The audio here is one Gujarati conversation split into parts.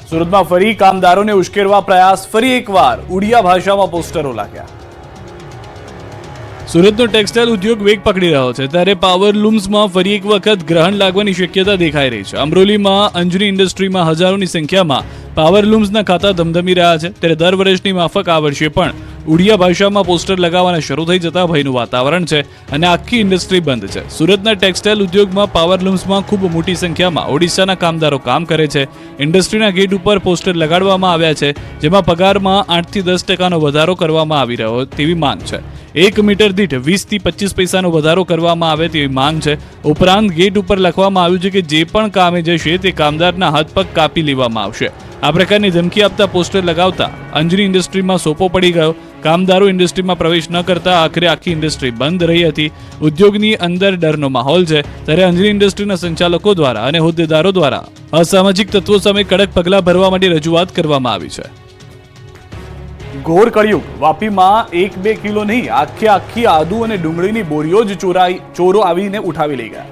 સુરતમાં ફરી કામદારોને ઉશ્કેરવા પ્રયાસ, ફરી એકવાર ઉડિયા ભાષામાં પોસ્ટરો લાગ્યા। સુરતનો ટેક્સટાઇલ ઉદ્યોગ વેગ પકડી રહ્યો છે, ત્યારે પાવર લૂમ્સમાં ફરી એક વખત ગ્રહણ લાગવાની શક્યતા દેખાઈ રહી છે। અમરોલીમાં અંજની ઇન્ડસ્ટ્રીમાં હજારોની સંખ્યામાં પાવર લૂમ્સના ખાતા ધમધમી રહ્યા છે, ત્યારે દર વર્ષની માફક આ વર્ષે પણ ઉડિયા ભાષામાં પોસ્ટર લગાવવાના શરૂ થઈ જતા ભયનું વાતાવરણ છે અને આખી ઇન્ડસ્ટ્રી બંધ છે। સુરતના ટેક્સટાઇલ ઉદ્યોગમાં પાવર લૂમ્સમાં ખૂબ મોટી સંખ્યામાં ઓડિશાના કામદારો કામ કરે છે। ઇન્ડસ્ટ્રીના ગેટ ઉપર પોસ્ટર લગાડવામાં આવ્યા છે, જેમાં પગારમાં 8 થી 10% વધારો કરવામાં આવી રહ્યો તેવી માંગ છે। 1 મીટર દીઠ 20 થી 25 પૈસાનો વધારો કરવામાં આવે તેવી માંગ છે। ઉપરાંત ગેટ ઉપર લખવામાં આવ્યું છે કે જે પણ કામે જશે તે કામદારના હાથ પગ કાપી લેવામાં આવશે। આ પ્રકારની ધમકી આપતા પોસ્ટર લગાવતા અંજની ઇન્ડસ્ટ્રીમાં સોપો પડી ગયો। કામદારો ઇન્ડસ્ટ્રીમાં પ્રવેશ ન કરતા આખરે આખી ઇન્ડસ્ટ્રી બંધ રહી હતી। ઉદ્યોગની અંદર ડરનો માહોલ છે, ત્યારે અંજની ઇન્ડસ્ટ્રીના સંચાલકો દ્વારા અને હોદ્દેદારો દ્વારા અસામાજિક તત્વો સામે કડક પગલાં ભરવા માટે રજૂઆત કરવામાં આવી છે। ઘોર કળિયુગ, વાપીમાં 1-2 કિલો નહીં, આખી આદુ અને ડુંગળીની બોરીઓ જ ચોરો આવીને ઉઠાવી લઈ ગયા।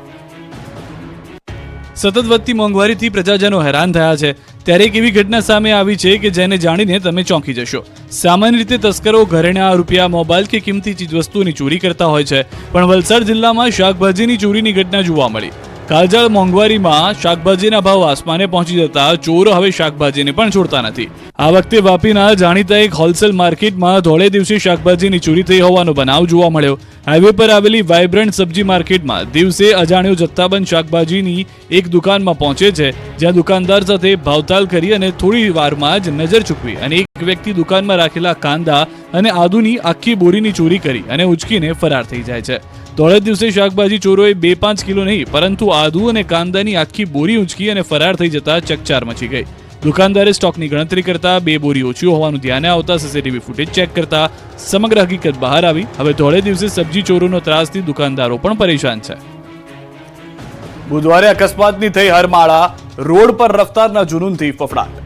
સતત વધતી મોંઘવારીથી પ્રજાજનો હેરાન થયા છે, ત્યારે એક એવી ઘટના સામે આવી છે કે જેને જાણીને તમે ચોંકી જશો। સામાન્ય રીતે તસ્કરો ઘરેણાં, રૂપિયા, મોબાઈલ કે કિંમતી ચીજવસ્તુઓની ચોરી કરતા હોય છે, પણ વલસાડ જિલ્લામાં શાકભાજીની ચોરીની ઘટના જોવા મળી। કાળઝાળ મોંઘવારીમાં શાકભાજીના ભાવ આસમાને પહોંચી જતા ચોરો હવે શાકભાજીને પણ છોડતા નથી। આ વખતે વાપીના જાણીતા એક હોલસેલ માર્કેટમાં ધોળે દિવસે શાકભાજીની ચોરી થઈ હોવાનો બનાવ જોવા મળ્યો। હાઈવે પર આવેલી વાઇબ્રન્ટ સબ્જી માર્કેટમાં દિવસે અજાણ્યો જથ્થાબંધ શાકભાજીની એક દુકાનમાં પહોંચે છે, જ્યાં દુકાનદાર સાથે ભાવતાલ કરી અને થોડી વારમાં જ નજર ચૂકવી અને એક વ્યક્તિ દુકાનમાં રાખેલા કાંદા અને આદુની આખી બોરીની ચોરી કરી અને ઉચકીને ફરાર થઈ જાય છે। ધોળે દિવસે શાકભાજી ચોરોએ 2-5 કિલો નહીં, પરંતુ આદુ અને કાંદાની આખી બોરી ઉંચકી અને ફરાર થઈ જતા ચકચાર મચી ગઈ। દુકાનદારે સ્ટોકની ગણતરી કરતા 2 બોરી ઓછી હોવાનું ધ્યાને આવતા સીસીટીવી ફૂટેજ ચેક કરતા સમગ્ર હકીકત બહાર આવી। હવે ધોળે દિવસે સબ્જી ચોરોનો ત્રાસથી દુકાનદારો પણ પરેશાન છે। બુધવારે અકસ્માતની થઈ હરમાળા, રોડ પર રફતારના જુનૂનથી ફફડાટ।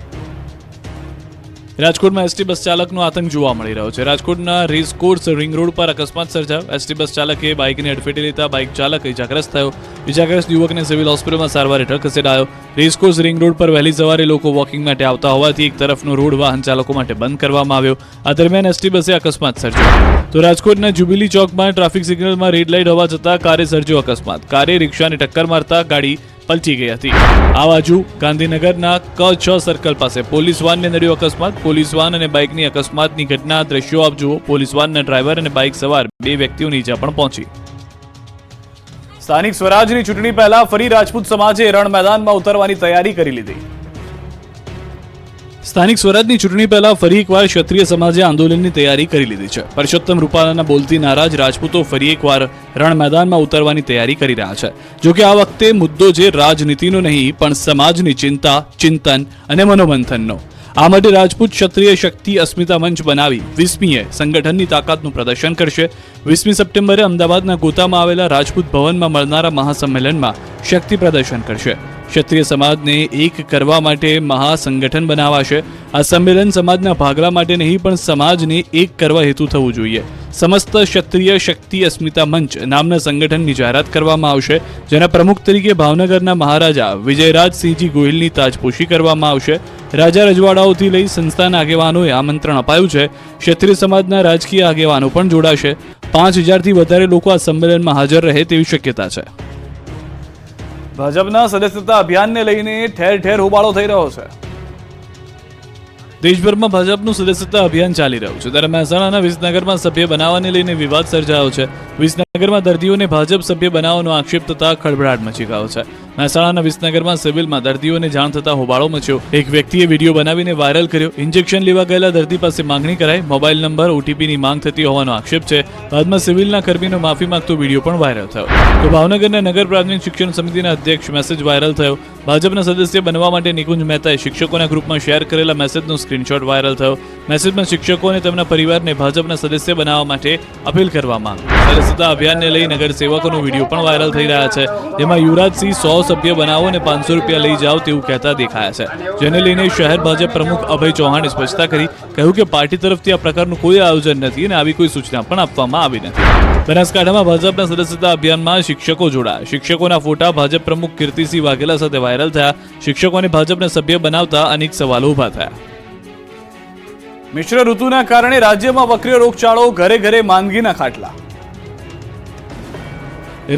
રાજકોટમાં એસટી બસ ચાલકનો આતંક જોવા મળી રહ્યો છે। રાજકોટના રેસકોર્સ રિંગ રોડ પર અકસ્માત સર્જાયો। એસટી બસ ચાલકે બાઇકને અડફેટે લેતા બાઇક ચાલક ઇજાગ્રસ્ત થયો। ઇજાગ્રસ્ત યુવકને સિવિલ હોસ્પિટલમાં સારવાર હેઠળ ખસેડાયો। રેસકોર્સ રિંગ રોડ પર વહેલી સવારે લોકો વોકિંગ માટે આવતા હોવાથી એક તરફનો રોડ વાહન ચાલકો માટે બંધ કરવામાં આવ્યો। આ દરમિયાન એસટી બસે અકસ્માત સર્જાયો। તો રાજકોટના જ્યુબિલી ચોકમાં ટ્રાફિક સિગ્નલમાં રેડ લાઇટ હોવા છતાં કારે સર્જ્યો અકસ્માત। કારે રિક્ષાને ટક્કર મારતા ગાડી પલટી ગઈ હતી। આ બાજુ ગાંધીનગરના K6 સર્કલ પાસે પોલીસ વાનને નડ્યો અકસ્માત। પોલીસ વાન અને બાઇકની અકસ્માતની ઘટના દ્રશ્યો આપ જુઓ। પોલીસ વાનના ડ્રાઈવર અને બાઇક સવાર 2 વ્યક્તિઓની ઈજા પણ પહોંચી। સ્થાનિક સ્વરાજની ચૂંટણી પહેલા ફરી રાજપૂત સમાજે રણ મેદાનમાં ઉતરવાની તૈયારી કરી લીધી। સ્થાનિક સ્વરાજની ચૂંટણી પહેલા ફરી એકવાર ક્ષત્રિય સમાજે આંદોલનની તૈયારી કરી લીધી છે। પરસોત્તમ રૂપાલાના બોલતી નારાજ રાજપૂતો ફરી એકવાર રણ મેદાનમાં ઉતરવાની તૈયારી કરી રહ્યા છે। જોકે આ વખતે મુદ્દો છે રાજનીતિનો નહીં, પણ સમાજની ચિંતા, ચિંતન અને મનોમંથનનો। આ માટે રાજપૂત ક્ષત્રિય શક્તિ અસ્મિતા મંચ બનાવી 20મીએ સંગઠનની તાકાતનું પ્રદર્શન કરશે। 20મી સપ્ટેમ્બરે અમદાવાદના ગોતામાં આવેલા રાજપૂત ભવનમાં મળનારા મહાસંમેલનમાં શક્તિ પ્રદર્શન કરશે। ક્ષત્રિય સમાજને એક કરવા માટે મહાસંગઠન બનાવાશે। આ સંમેલન સમાજના ભાગલા માટે નહીં, પણ સમાજને એક કરવા હેતુ થવું જોઈએ। સમસ્ત ક્ષત્રિય શક્તિ અસ્મિતા મંચ નામના સંગઠનની જાહેરાત કરવામાં આવશે, જેના પ્રમુખ તરીકે ભાવનગરના મહારાજા વિજયરાજસિંહજી ગોહિલની તાજપોશી કરવામાં આવશે। રાજા રજવાડાઓથી લઈ સંસ્થાના આગેવાનોએ આમંત્રણ અપાયું છે। ક્ષત્રિય સમાજના રાજકીય આગેવાનો પણ જોડાશે। 5000થી વધારે લોકો આ સંમેલનમાં હાજર રહે તેવી શક્યતા છે। ભાજપના સદસ્યતા અભિયાનને લઈને ઠેર ઠેર હોબાળો થઈ રહ્યો છે। દેશભરમાં ભાજપનું સદસ્યતા અભિયાન ચાલી રહ્યું છે, ત્યારે મહેસાણાના વિસનગરમાં સભ્ય બનાવવાને લઈને વિવાદ સર્જાયો છે। વિસનગરમાં દર્દીઓને ભાજપ સભ્ય બનાવવાનો આક્ષેપ થતા ખળભળાટ મચી ગયો છે। મહેસાણાના વિસનગરમાં સિવિલમાં દર્દીઓને જાણ થતા હોબાળો મચ્યો। એક વ્યક્તિએ વિડીયો બનાવીને વાયરલ કર્યો। ઇન્જેક્શન લેવા ગયેલા દર્દી પાસે માંગણી કરાઈ, મોબાઈલ નંબર, OTPની માંગ થતી હોવાનો આક્ષેપ છે। બાદમાં સિવિલના કર્મીનો માફી માંગતો વિડીયો પણ વાયરલ થયો। તો ભાવનગરના નગર પ્રાથમિક શિક્ષણ સમિતિના અધ્યક્ષ મેસેજ વાયરલ થયો। ભાજપના સદસ્ય બનવા માટે નિકુંજ મહેતાએ શિક્ષકોના ગ્રુપમાં શેર કરેલા મેસેજનો સ્ક્રીનશોટ વાયરલ થયો। મેસેજમાં શિક્ષકો અને તેમના પરિવારને ભાજપના સદસ્ય બનાવવા માટે અપીલ કરવામાં આવી. સદસ્યતા અભિયાનને લઈ નગર સેવકોનો વિડીયો પણ વાયરલ થઈ રહ્યા છે, જેમાં યુવરાજસિંહ 100 સભ્ય બનાવો અને 500 રૂપિયા લઈ જાઓ તેવું કહેતા દેખાયા છે. જેને લઈને શહેર ભાજપ પ્રમુખ અભય ચૌહાણે સ્પષ્ટતા કરી, કહ્યું કે પાર્ટી તરફથી આ પ્રકારનું કોઈ આયોજન નથી અને આવી કોઈ સૂચના પણ આપવામાં આવી નથી. બનાસકાંઠામાં ભાજપના સદસ્યતા અભિયાનમાં શિક્ષકો જોડાયા. શિક્ષકોના ફોટા ભાજપ પ્રમુખ કીર્તિસિંહ વાઘેલા સાથે વાયરલ થયા. શિક્ષકોને ભાજપના સભ્ય બનાવતા અનેક સવાલો ઊભા થયા. મિશ્ર ઋતુના કારણે રાજ્યમાં વકર્યો રોગચાળો, ઘરે ઘરે માંદગીના ખાટલા.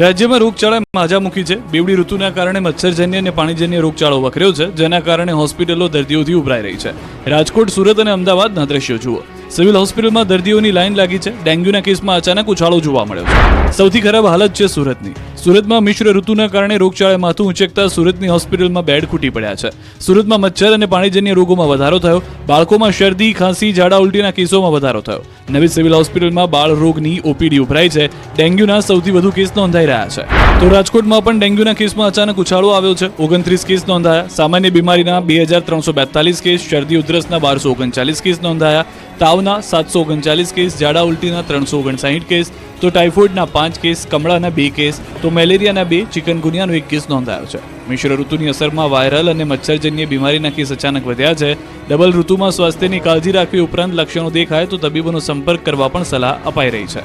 રાજ્યમાં રોગચાળા માજામુખી છે. બેવડી ઋતુના કારણે મચ્છરજન્ય અને પાણીજન્ય રોગચાળો વકર્યો છે, જેના કારણે હોસ્પિટલો દર્દીઓથી ઉભરાઈ રહી છે. રાજકોટ, સુરત અને અમદાવાદના દ્રશ્યો જુઓ. સિવિલ હોસ્પિટલમાં દર્દીઓની લાઈન લાગી છે. ડેન્ગ્યુના કેસમાં અચાનક ઉછાળો જોવા મળ્યો છે. સૌથી ખરાબ હાલત છે સુરતની. સુરતમાં મિશ્ર ઋતુના કારણે રોગચાળાએ માથું ઉંચકતા સુરતની હોસ્પિટલમાં બેડ ખૂટી પડ્યા છે. સુરતમાં મચ્છર અને પાણીજન્ય રોગોમાં વધારો થયો. બાળકોમાં શરદી, ખાંસી, ઝાડા ઉલટીના કેસોમાં વધારો થયો. નવી સિવિલ હોસ્પિટલમાં બાળ રોગની ઓપીડી ઉભરાઈ છે. ડેન્ગ્યુના સૌથી વધુ કેસ નોંધાઈ રહ્યા છે. તો રાજકોટમાં પણ ડેન્ગ્યુના કેસમાં અચાનક ઉછાળો આવ્યો છે. 29 કેસ નોંધાયા. સામાન્ય બીમારીના 2342 કેસ, શરદી ઉધરસના 1239 કેસ નોંધાયા. તાવના 739 કેસ, ઝાડા ઉલટીના 359 કેસ, તો ટાઇફોઇડના 5 કેસ, કમળાના 2 કેસ, તો મેલેરિયાના 2, ચિકનગુનિયાનો 1 કેસ નોંધાયો છે. મિશ્ર ઋતુની અસરમાં વાયરલ અને મચ્છરજન્ય બીમારીના કેસ અચાનક વધ્યા છે. ડબલ ઋતુમાં સ્વાસ્થ્યની કાળજી રાખવી ઉપરાંત લક્ષણો દેખાય તો તબીબોનો સંપર્ક કરવા પણ સલાહ અપાઈ રહી છે.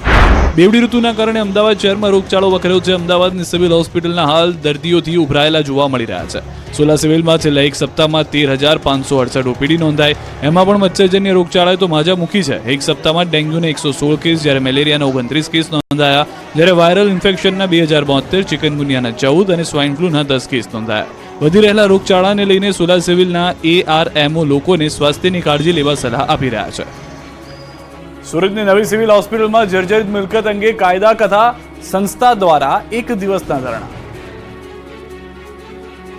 બેવડી ઋતુના કારણે અમદાવાદ શહેરમાં રોગચાળો વકર્યો છે. અમદાવાદની સિવિલ હોસ્પિટલના હાલ દર્દીઓથી ઉભરાયેલા જોવા મળી રહ્યા છે. સોલા સિવિલમાં છેલ્લા એક સપ્તાહમાં 13,568 ઓપીડી નોંધાય. એમાં પણ મચ્છરજન્ય રોગચાળાએ તો માજામુખી છે. એક સપ્તાહમાં ડેન્ગ્યુના 116 કેસ, જ્યારે મેલેરિયાના 29 કેસ નોંધાયા, જ્યારે વાયરલ ઇન્ફેક્શનના 2072, ચિકનગુનિયાના 14 અને સ્વાઇન ફ્લૂના 10 કેસ નોંધાયા. વધી રહેલા રોગચાળાને લઈને સોલા સિવિલના ARMO લોકોને સ્વાસ્થ્યની કાળજી લેવા સલાહ આપી રહ્યા છે. સુરતની નવી સિવિલ હોસ્પિટલમાં જર્જરિત મિલકત અંગે કાયદા કથા સંસ્થા દ્વારા 1 દિવસના ધરણા.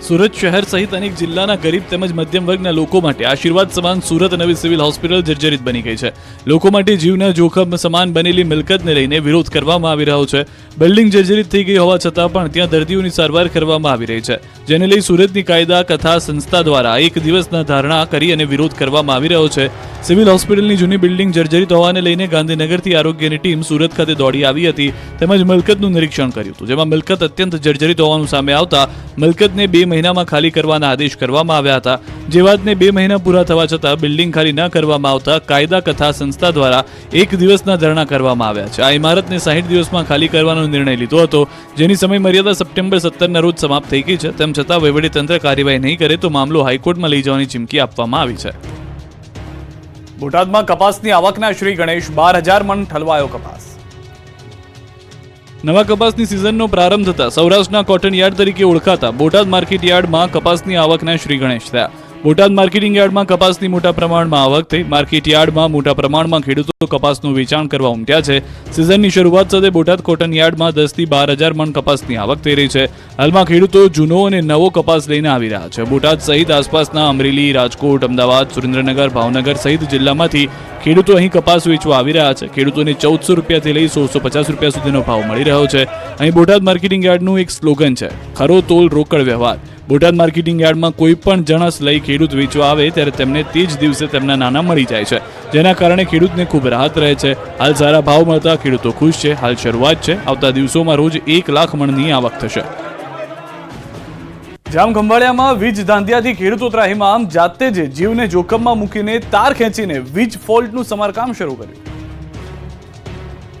સુરત શહેર સહિત અનેક જિલ્લાના ગરીબ તેમજ મધ્યમ વર્ગના લોકો માટે આશીર્વાદ સમાન સુરત નવી સિવિલ હોસ્પિટલ જર્જરિત બની ગઈ છે. લોકો માટે જીવના જોખમ સમાન બનેલી મિલકતને લઈને વિરોધ કરવામાં આવી રહ્યો છે. બિલ્ડિંગ જર્જરિત થઈ ગઈ હોવા છતાં પણ ત્યાં દર્દીઓની સારવાર કરવામાં આવી રહી છે, જેને લઈ સુરતની કાયદા કથા સંસ્થા દ્વારા 1 દિવસના ધારણા કરી અને વિરોધ કરવામાં આવી રહ્યો છે. સિવિલ હોસ્પિટલની જૂની બિલ્ડિંગ જર્જરિત હોવાને લઈને ગાંધીનગરથી આરોગ્યની ટીમ સુરત ખાતે દોડી આવી હતી, તેમજ મિલકતનું નિરીક્ષણ કર્યું હતું, જેમાં મિલકત અત્યંત જર્જરિત હોવાનું સામે આવતા મિલકતને 2 મહિનામાં ખાલી કરવાના આદેશ કરવામાં આવ્યા હતા. જે વાતને 2 મહિના પૂરા થવા છતાં બિલ્ડિંગ ખાલી ન કરવામાં આવતા કાયદા કથા સંસ્થા દ્વારા 1 દિવસના ધરણા કરવામાં આવ્યા છે. આ ઇમારતને 60 દિવસમાં ખાલી કરવાનો નિર્ણય લીધો હતો, જેની સમય મર્યાદા સપ્ટેમ્બર 17ના રોજ સમાપ્ત થઈ ગઈ છે. તેમ છતાં વહીવટીતંત્ર કાર્યવાહી નહીં કરે તો મામલો હાઈકોર્ટમાં લઈ જવાની ચીમકી આપવામાં આવી છે. બોટાદમાં કપાસની આવકના શ્રી ગણેશ, 12,000 મણ ઠલવાયો કપાસ. નવા કપાસની સિઝનનો પ્રારંભ થતા સૌરાષ્ટ્રના કોટન યાર્ડ તરીકે ઓળખાતા બોટાદ માર્કેટ યાર્ડમાં કપાસની આવકના શ્રી ગણેશ થયા. બોટાદ માર્કેટિંગ યાર્ડમાં કપાસની મોટા પ્રમાણમાં આવક થઈ. માર્કેટ યાર્ડમાં મોટા પ્રમાણમાં ખેડૂતો કપાસનું વેચાણ કરવા ઉમટ્યા છે. સિઝનની શરૂઆત સાથે બોટાદ કોટન યાર્ડમાં 10 થી 12,000 મણ કપાસની આવક થઈ રહી છે. હાલમાં ખેડૂતો જૂનો અને નવો કપાસ લઈને આવી રહ્યા છે. બોટાદ સહિત આસપાસના અમરેલી, રાજકોટ, અમદાવાદ, સુરેન્દ્રનગર, ભાવનગર સહિત જિલ્લામાંથી ખેડૂતો અહીં કપાસ વેચવા આવી રહ્યા છે. ખેડૂતોને 1,400 રૂપિયાથી લઈ 1,650 રૂપિયા સુધીનો ભાવ મળી રહ્યો છે. અહીં બોટાદ માર્કેટિંગ યાર્ડનું એક સ્લોગન છે, ખરો તોલ રોકડ વ્યવહાર. બોટાદ માર્કેટિંગ યાર્ડમાં કોઈ પણ જણસ લઈ ખેડૂત વેચવા આવે ત્યારે તેમને તે જ દિવસે તેમના નાના મળી જાય છે, જેના કારણે ખેડૂતને ખૂબ રાહત રહે છે. હાલ સારા ભાવ મળતા ખેડૂતો ખુશ છે. હાલ શરૂઆત છે, આવતા દિવસોમાં રોજ 1 લાખ મણની આવક થશે. જામખંભાળિયામાં વીજ ધાંધિયાથી ખેડૂતો ત્રાહિમામ. જાતે જ જીવને જોખમમાં મૂકીને તાર ખેંચીને વીજ ફોલ્ટનું સમારકામ શરૂ કર્યું.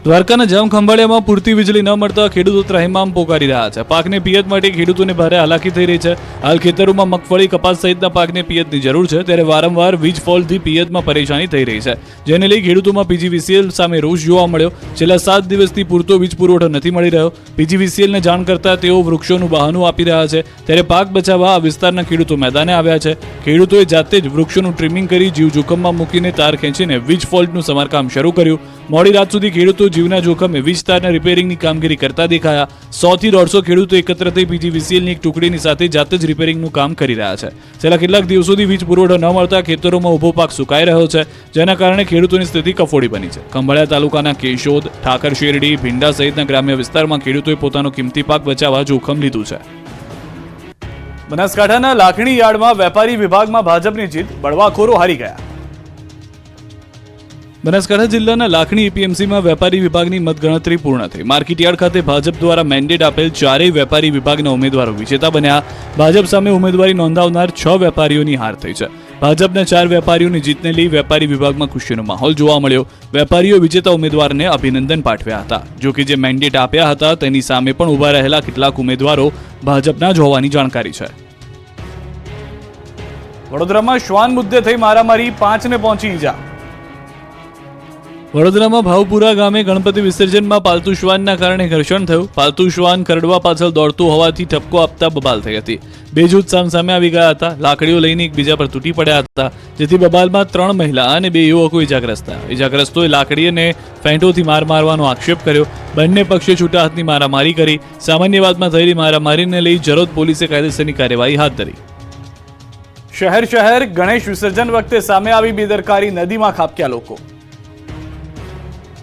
દ્વારકાના જામખંભાળિયામાં પૂરતી વીજળી ન મળતા ખેડૂતો ત્રાહિમામ પોકારી રહ્યા છે. પાકને પિયત માટે ખેડૂતોને ભારે હાલાકી થઈ રહી છે. હાલ ખેતરોમાં મગફળી, કપાસ સહિતના પાકને પિયતની જરૂર છે, ત્યારે વારંવાર વીજ ફોલ્ટથી પિયતમાં પરેશાની થઈ રહી છે, જેને લઈ ખેડૂતોમાં PGVCL સામે રોષ જોવા મળ્યો. છેલ્લા 7 દિવસથી પૂરતો વીજ પુરવઠો નથી મળી રહ્યો. PGVCLને જાણ કરતા તેઓ વૃક્ષોનું બહાનું આપી રહ્યા છે, ત્યારે પાક બચાવવા આ વિસ્તારના ખેડૂતો મેદાને આવ્યા છે. ખેડૂતોએ જાતે જ વૃક્ષોનું ટ્રીમિંગ કરી જીવ જોખમમાં મૂકીને તાર ખેંચીને વીજ ફોલ્ટનું સમારકામ શરૂ કર્યું. મોડી રાત સુધી ખેડૂતો જીવના જોખમે વીજ તારના રિપેરિંગની કામગીરી કરતા દેખાયા. 100 થી 150 ખેડૂતો એકત્ર થઈ PGVCLની એક ટુકડીની સાથે જાતે જ રિપેરિંગનું કામ કરી રહ્યા છે. છેલ્લા કેટલાક દિવસોથી વીજ પુરવઠો ન મળતા ખેતરોમાં ઊભો પાક સુકાઈ રહ્યો છે, જેના કારણે ખેડૂતોની સ્થિતિ કફોડી બની છે. ખંભાળિયા તાલુકાના કેશોદ, ઠાકર શેરડી, ભીંડા સહિતના ગ્રામ્ય વિસ્તારમાં ખેડૂતોએ પોતાનો કિંમતી પાક બચાવવા જોખમ લીધું છે. બનાસકાંઠાના લાખણી યાર્ડમાં વેપારી વિભાગમાં ભાજપની જીત, બળવાખોરો હારી ગયા. બનાસકાંઠા જિલ્લાના લાખણી એપીએમસીમાં વેપારી વિભાગની મતગણતરી પૂર્ણ થઈ. માર્કેટયાર્ડ ખાતે ભાજપ દ્વારા મેન્ડેટ આપેલ ચારેય વેપારી વિભાગના ઉમેદવારો વિજેતા બન્યા. ભાજપ સામે ઉમેદવારી નોંધાવનાર 6 વેપારીઓની હાર થઈ છે. ભાજપના 4 વેપારીઓની જીતને લઈ વેપારી વિભાગમાં ખુશીનો માહોલ જોવા મળ્યો. વેપારીઓ વિજેતા ઉમેદવારને અભિનંદન પાઠવ્યા હતા. જો કે જે મેન્ડેટ આપ્યા હતા તેની સામે પણ ઉભા રહેલા કેટલાક ઉમેદવારો ભાજપના જ હોવાની જાણકારી છે. વડોદરામાં શ્વાન મુદ્દે થઈ મારામારી, 5ને પહોંચી ઈજા. વડોદરામાં ભાવપુરા ગામે ગણપતિ વિસર્જનમાં પાલતુ શ્વાનના કારણે ઘર્ષણ થયું. પાલતુ શ્વાન કરડવા પાછળ દોડતું હોવાથી ઠપકો આપતા બબાલ થઈ હતી. બે જૂથ સામસામે આવી ગયા હતા. લાકડીઓ લઈને એકબીજા પર તૂટી પડ્યા હતા, જેથી બબાલમાં 3 મહિલા અને 2 યુવકો ઇજાગ્રસ્ત થયા. ઇજાગ્રસ્તોએ લાકડી અને ફેંટોથી માર મારવાનો આક્ષેપ કર્યો. બંને પક્ષે છૂટા હાથની મારામારી કરી. સામાન્ય વાતમાં થયેલી મારામારીને લઈ જરોદ પોલીસે કાયદેસરની કાર્યવાહી હાથ ધરી. શહેર ગણેશ વિસર્જન વખતે સામે આવી બેદરકારી, નદીમાં ખાબક્યા લોકો.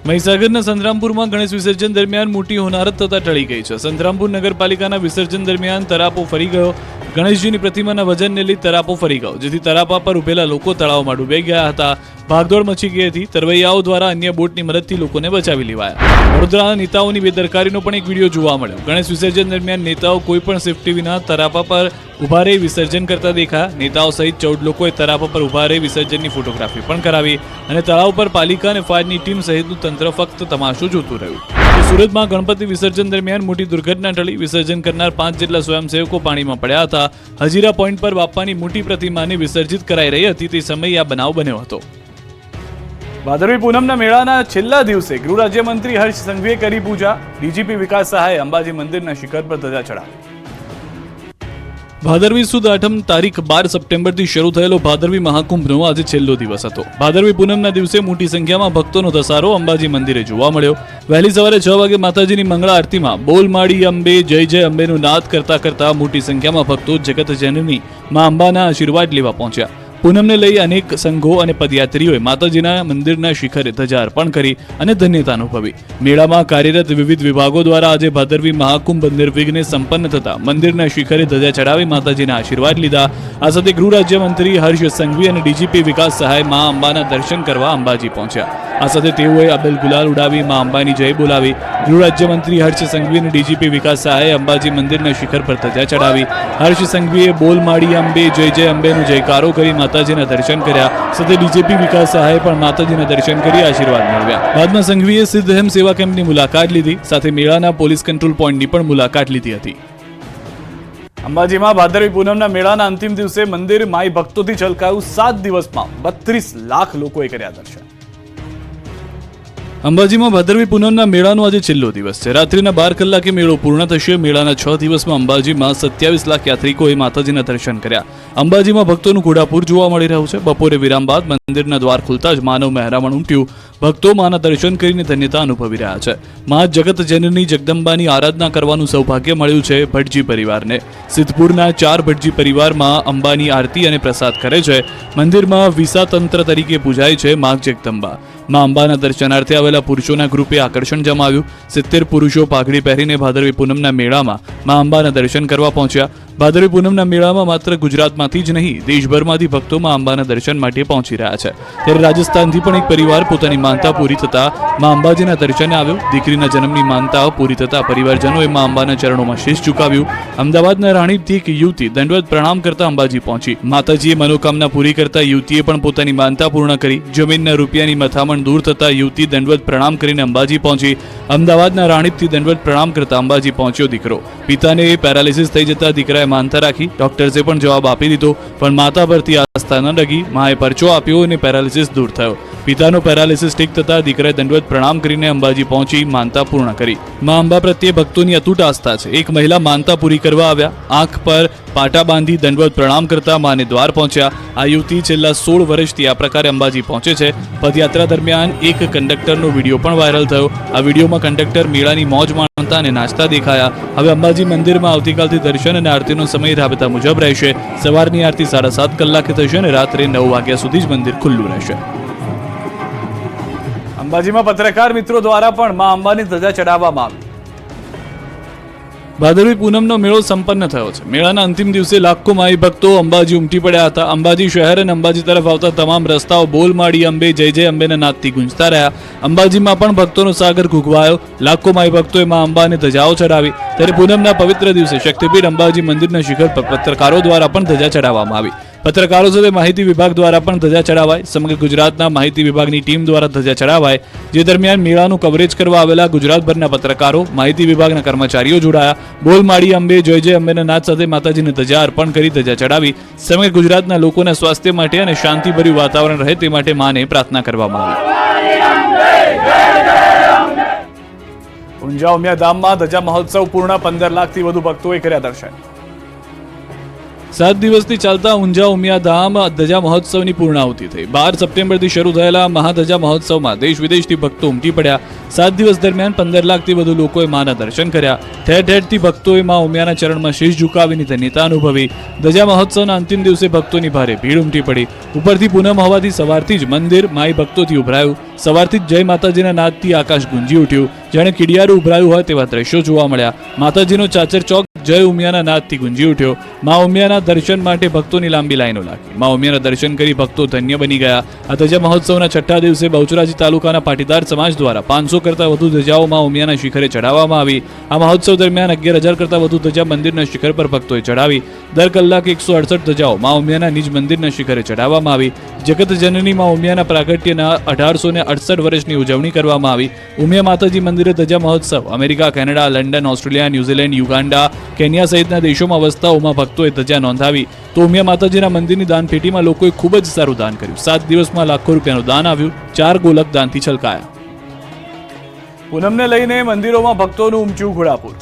મહીસાગરના સંતરામપુરમાં ગણેશ વિસર્જન દરમિયાન મોટી હોનારત થતા ટળી ગઈ છે. સંતરામપુર નગરપાલિકાના વિસર્જન દરમિયાન તરાપો ફરી ગયો. ગણેશજીની પ્રતિમાના વજનને લઈ તરાપો ફરી ગયો, જેથી તરાપા પર ઉભેલા લોકો તળાવમાં ડૂબી ગયા હતા. ભાગદોડ મચી ગઈ હતી. તરવૈયાઓ દ્વારા અન્ય બોટની મદદથી લોકોને બચાવી લેવાયા. વડોદરાના નેતાઓની બેદરકારીનો પણ એક વિડીયો જોવા મળ્યો. ગણેશ વિસર્જન દરમિયાન નેતાઓ કોઈ પણ સેફટી વિના તરાપા પર ઉભા રહી વિસર્જન કરતા દેખાયા. નેતાઓ સહિત 14 લોકોએ તરાપા પર ઉભા રહી વિસર્જનની ફોટોગ્રાફી પણ કરાવી અને તળાવ પર પાલિકા અને ફાયરની ટીમ સહિતનું તંત્ર ફક્ત તમાશો જોતું રહ્યું. સુરતમાં ગણપતિ વિસર્જન દરમિયાન મોટી દુર્ઘટના ટળી. વિસર્જન કરનાર 5 જેટલા સ્વયંસેવકો પાણીમાં પડ્યા હતા. હજીરા પોઈન્ટ પર બાપાની મોટી પ્રતિમાને વિસર્જિત કરાઈ રહી હતી તે સમયે આ બનાવ બન્યો હતો. ભાદરવી પૂનમના મેળાના છેલ્લા દિવસે ગૃહ રાજ્યમંત્રી હર્ષ સંઘવીએ કરી પૂજા. ડીજીપી વિકાસ સહાયે અંબાજી મંદિરના શિખર પર ધજા ચડાવી. ભાદરવી સુદ આઠમ તારીખ 12 સપ્ટેમ્બરથી શરૂ થયેલો ભાદરવી મહાકુંભનો આજે છેલ્લો દિવસ હતો. ભાદરવી પૂનમના દિવસે મોટી સંખ્યામાં ભક્તોનો ધસારો અંબાજી મંદિરે જોવા મળ્યો. વહેલી સવારે 6 વાગે માતાજીની મંગળા આરતીમાં બોલ માડી અંબે જય જય અંબેનું નાદ કરતા કરતા મોટી સંખ્યામાં ભક્તો જગત જનની માં અંબાના આશીર્વાદ લેવા પહોંચ્યા. પૂનમને લઈ અનેક સંઘો અને પદયાત્રીઓએ માતાજીના મંદિરના શિખરે ધજા અર્પણ કરી અને ધન્યતા અનુભવી. મેળામાં કાર્યરત વિવિધ વિભાગો દ્વારા આજે ભાદરવી મહાકુંભ નિર્વિઘ્ને સંપન્ન થતા મંદિરના શિખરે ધજા ચડાવી માતાજીના આશીર્વાદ લીધા. આ સાથે ગૃહ રાજ્યમંત્રી હર્ષ સંઘવી અને ડીજીપી વિકાસ સહાય મા અંબાના દર્શન કરવા અંબાજી પહોંચ્યા. આ સાથે તેઓએ અબેલ ગુલાલ ઉડાવી મા અંબાની જય બોલાવી. ગૃહ રાજ્યમંત્રી હર્ષ સંઘવી અને ડીજીપી વિકાસ સહાયે અંબાજી મંદિરના શિખર પર ધજા ચડાવી. હર્ષ સંઘવીએ બોલ માડી અંબે જય જય અંબેનો જયકારો કરી માતાજીના દર્શન કર્યા. સાથે ડીજીપી વિકાસ સહાયે પણ માતાજીના દર્શન કરી આશીર્વાદ મેળવ્યા. બાદમાં સંઘવીએ સિદ્ધહેમ સેવા કેમ્પની મુલાકાત લીધી. સાથે મેળાના પોલીસ કંટ્રોલ પોઈન્ટની પણ મુલાકાત લીધી હતી. અંબાજીમાં ભાદરવી પૂનમના મેળાના અંતિમ દિવસે મંદિર માઈ ભક્તોથી છલકાયું. 7 દિવસમાં 32 લાખ લોકોએ કર્યા દર્શન. અંબાજીમાં ભાદરવી પૂનમના મેળાનો આજે છેલ્લો દિવસ છે. રાત્રિના 12 કલાકે મેળો પૂર્ણ થશે. મેળાના 6 દિવસમાં અંબાજીમાં 27 લાખ યાત્રિકોએ માતાજીના દર્શન કર્યા. અંબાજીમાં ભક્તોનું ઘોડાપૂર જોવા મળી રહ્યું છે. બપોરે વિરામ બાદ મંદિરના દ્વાર ખુલતા જ માનવ મહેરામણ ઉમટ્યું. ભક્તો માના દર્શન કરીને ધન્યતા અનુભવી રહ્યા છે. મા જગત જનની જગદંબાની આરાધના કરવાનું સૌભાગ્ય મળ્યું છે ભટજી પરિવારને. સિદ્ધપુરના 4 ભટજી પરિવારમાં અંબાની આરતી અને પ્રસાદ કરે છે. મંદિરમાં વિસા તંત્ર તરીકે પૂજાય છે મા જગદંબા. મા અંબાના દર્શનાર્થે આવેલા પુરુષોના ગ્રુપે આકર્ષણ જમાવ્યું. 70 પુરુષો પાઘડી પહેરીને ભાદરવી પૂનમના મેળામાં મા અંબાના દર્શન કરવા પહોંચ્યા. ભાદરવી પૂનમના મેળામાં માત્ર ગુજરાતમાંથી જ નહીં દેશભરમાંથી ભક્તો મા અંબાના દર્શન માટે પહોંચી રહ્યા છે. ત્યારે રાજસ્થાનથી પણ એક પરિવાર પોતાની માનતા પૂરી થતા મા અંબાજીના દર્શને આવ્યો. દીકરીના જન્મની માનતા પૂરી થતા પરિવારજનોએ મા અંબાના ચરણોમાં શીશ ઝુકાવ્યું. અમદાવાદના રાણીપથી એક યુવતી દંડવત પ્રણામ કરતા અંબાજી પહોંચી. માતાજીએ મનોકામના પૂરી કરતા યુવતીએ પણ પોતાની માનતા પૂર્ણ કરી. જમીનના રૂપિયાની મથામણ દૂર થતા યુવતી દંડવત પ્રણામ કરીને અંબાજી પહોંચી. અમદાવાદના રાણીપથી દંડવત પ્રણામ કરતા અંબાજી પહોંચ્યો દીકરો. પિતાને પેરાલિસિસ થઈ જતા દીકરાએ માનતા રાખી. ડોક્ટર્સે પણ જવાબ આપી દીધો, પણ માતા પરથી આસ્થા ન ડગી. માએ પરચો આપ્યો અને પેરાલિસિસ દૂર થયો. પિતાનો પેરાલિસિસ ઠીક થતા દીકરાએ દંડવત પ્રણામ કરીને અંબાજી પહોંચી માનતા પૂર્ણ કરી. મા અંબા પ્રત્યે ભક્તોની અતૂટ આસ્થા છે. એક મહિલા માનતા પૂરી કરવા આવ્યા. આંખ પર પાટા બાંધી દંડવત પ્રણામ કરતા માને દ્વાર પહોંચ્યા. આ યુવતી છેલ્લા 16 વર્ષથી આ પ્રકારે અંબાજી પહોંચે છે. પદયાત્રા દરમિયાન એક કંડક્ટરનો વિડીયો પણ વાયરલ થયો. આ વિડીયોમાં કંડક્ટર મેળાની મોજ માણતા અને નાચતા દેખાયા. હવે અંબાજી મંદિરમાં આવતીકાલથી દર્શન અને આરતીનો સમય રાબેતા મુજબ રહેશે. સવારની આરતી 7:30 કલાકે થશે અને રાત્રે 9 વાગ્યા સુધી જ મંદિર ખુલ્લું રહેશે. અંબાજીમાં પત્રકાર મિત્રો દ્વારા પણ મા અંબાની ધજા ચડાવવામાં આવી. ભાદરવી પૂનમનો મેળો સંપન્ન થયો છે. મેળાના અંતિમ દિવસે લાખો માઈ ભક્તો અંબાજી ઉમટી પડ્યા હતા. અંબાજી શહેર અને અંબાજી તરફ આવતા તમામ રસ્તાઓ બોલ માડી અંબે જય જય અંબેના નાદથી ગુંજતા રહ્યા. અંબાજીમાં પણ ભક્તોનો સાગર ઘૂઘવાયો. લાખો માઈ ભક્તોએ માં અંબાને ધજાઓ ચડાવી. ત્યારે પૂનમના પવિત્ર દિવસે શક્તિપીઠ અંબાજી મંદિરના શિખર પર પત્રકારો દ્વારા પણ ધજા ચડાવવામાં આવી. પત્રકારો સાથે માહિતી વિભાગ દ્વારા પણ ધજા ચડાવાય. સમગ્ર ગુજરાતના માહિતી વિભાગની ટીમ દ્વારા ધજા ચડાવાય. જે દરમિયાન મેળાનું કવરેજ કરવા આવેલા ગુજરાતભરના પત્રકારો, માહિતી વિભાગના કર્મચારીઓ જોડાયા. બોલ માડી અંબે જય જય અંબેના નાદ સાથે માતાજીને ધજા અર્પણ કરી ધજા ચડાવી. સમગ્ર ગુજરાતના લોકોના સ્વાસ્થ્ય માટે અને શાંતિભર્યું વાતાવરણ રહે તે માટે માને પ્રાર્થના કરવામાં આવી. ઊંઝા ઉમિયા ધામમાં ધજા મહોત્સવ પૂર્ણ. 15 લાખથી વધુ ભક્તોએ કર્યા દર્શન. 7 દિવસથી ચાલતા ઊંઝા ઉમિયા ધામ ધજા મહોત્સવની પૂર્ણાહુતિ થઈ. 12 સપ્ટેમ્બરથી શરૂ થયેલા મહાધજા મહોત્સવમાં દેશ વિદેશથી ભક્તો ઉમટી પડ્યા. 7 દિવસ દરમિયાન 15 લાખથી વધુ લોકોએ માના દર્શન કર્યા. ઠેર ઠેરથી ભક્તોએ મા ઉમિયાના ચરણમાં શીશ ઝુકાવીને ધન્યતા અનુભવી. ધજા મહોત્સવના અંતિમ દિવસે ભક્તોની ભારે ભીડ ઉમટી પડી. ઉપરથી પૂનમ હોવાથી સવારથી જ મંદિર માઈ ભક્તોથી ઉભરાયું. સવારથી જ જય માતાજીના નાદથી આકાશ ગુંજી ઉઠ્યું. જાણે કીડિયારું ઉભરાયું હોય તેવા દ્રશ્યો જોવા મળ્યા. માતાજીનો ચાચર ચોક જય ઉમિયાના નાદથી ગુંજી ઉઠ્યો. મા ઉમિયાના દર્શન માટે ભક્તોની લાંબી લાઈનો લાગી. મા ઉમિયાના દર્શન કરી ભક્તો ધન્ય બની ગયા. આ ધજા મહોત્સવના છઠ્ઠા દિવસે બહુચરાજી તાલુકાના પાટીદાર સમાજ દ્વારા 500 કરતાં વધુ ધજાઓ મા ઉમિયાના શિખરે ચડાવવામાં આવી. આ મહોત્સવ દરમિયાન 11,000 કરતાં વધુ ધજા મંદિરના શિખર પર ભક્તોએ ચડાવી. દર કલાકે 168 ધજાઓ મા ઉમિયાના નિજ મંદિરના શિખરે ચડાવવામાં આવી. જગત જનની મા ઉમિયાના પ્રાગટ્યના 1868 વર્ષની ઉજવણી કરવામાં આવી. ઉમિયા માતાજી મંદિરે ધજા મહોત્સવ America, Canada, London, Australia, New Zealand, Uganda, Kenya સહિતના દેશોમાં વસતા ઉમા ભક્તોએ ધજા નોંધાવી. તો ઉમિયા માતાજીના મંદિરની દાનપેટીમાં લોકોએ ખૂબ જ સારું દાન કર્યું. 7 દિવસમાં લાખો રૂપિયાનું દાન આવ્યું. 4 ગોલક દાનથી છલકાયા. પૂનમને લઈને મંદિરોમાં ભક્તોનું ઉમટ્યું ઘોડાપુર.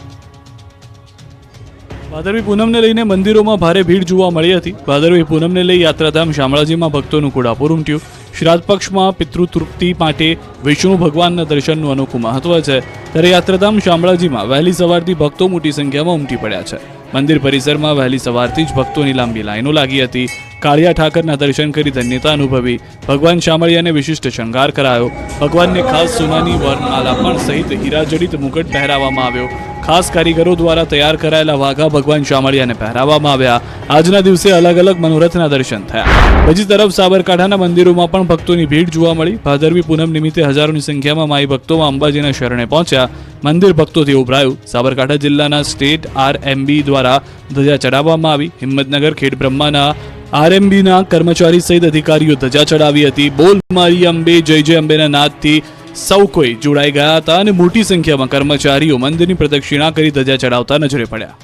ભાદરવી પૂનમને લઈને મંદિરોમાં ભારે ભીડ જોવા મળી હતી. ભાદરવી પૂનમને લઈ યાત્રાધામ શામળાજીમાં ભક્તોનું ઘોડાપુર ઉમટ્યું. શ્રાદ્ધ પક્ષમાં પિતૃતૃપ્તિ માટે વિષ્ણુ ભગવાનના દર્શનનું અનોખું મહત્વ છે. ત્યારે યાત્રાધામ શામળાજીમાં વહેલી સવારથી ભક્તો મોટી સંખ્યામાં ઉમટી પડ્યા છે. મંદિર પરિસરમાં વહેલી સવારથી જ ભક્તોની લાંબી લાઈનો લાગી હતી. કાળિયા ઠાકરના દર્શન કરી ધન્યતા અનુભવી. ભગવાન શામળિયાને વિશિષ્ટ શણગાર કરાયો. ભગવાનને ખાસ સોનાની વરમાલા પણ સહિત હીરાજડિત મુકટ પહેરાવવામાં આવ્યો. ખાસ કારીગરો દ્વારા તૈયાર કરાયેલા વાઘા ભગવાન શામળિયાને પહેરાવવામાં આવ્યા. આજના દિવસે અલગ અલગ મનોરથના દર્શન થયા. બીજી તરફ સાબરકાંઠાના મંદિરોમાં પણ ભક્તોની ભીડ જોવા મળી. ભાદરવી પૂનમ નિમિત્તે હજારોની સંખ્યામાં માઈ ભક્તોમાં અંબાજીના શરણે પહોંચ્યા. મંદિર ભક્તોથી ઉભરાયું. સાબરકાંઠા જિલ્લાના સ્ટેટ આરએમબી દ્વારા ધજા ચડાવવામાં આવી. હિંમતનગર ખેડબ્રહ્માના આરએમબીના કર્મચારી સહિત અધિકારીઓ ધજા ચડાવી હતી. બોલ મારી અંબે જય જય અંબેના નાદથી સૌ કોઈ જોડાઈ ગયા હતા અને મોટી સંખ્યામાં કર્મચારીઓ મંદિરની પ્રદક્ષિણા કરી ધજા ચડાવતા નજરે પડ્યા.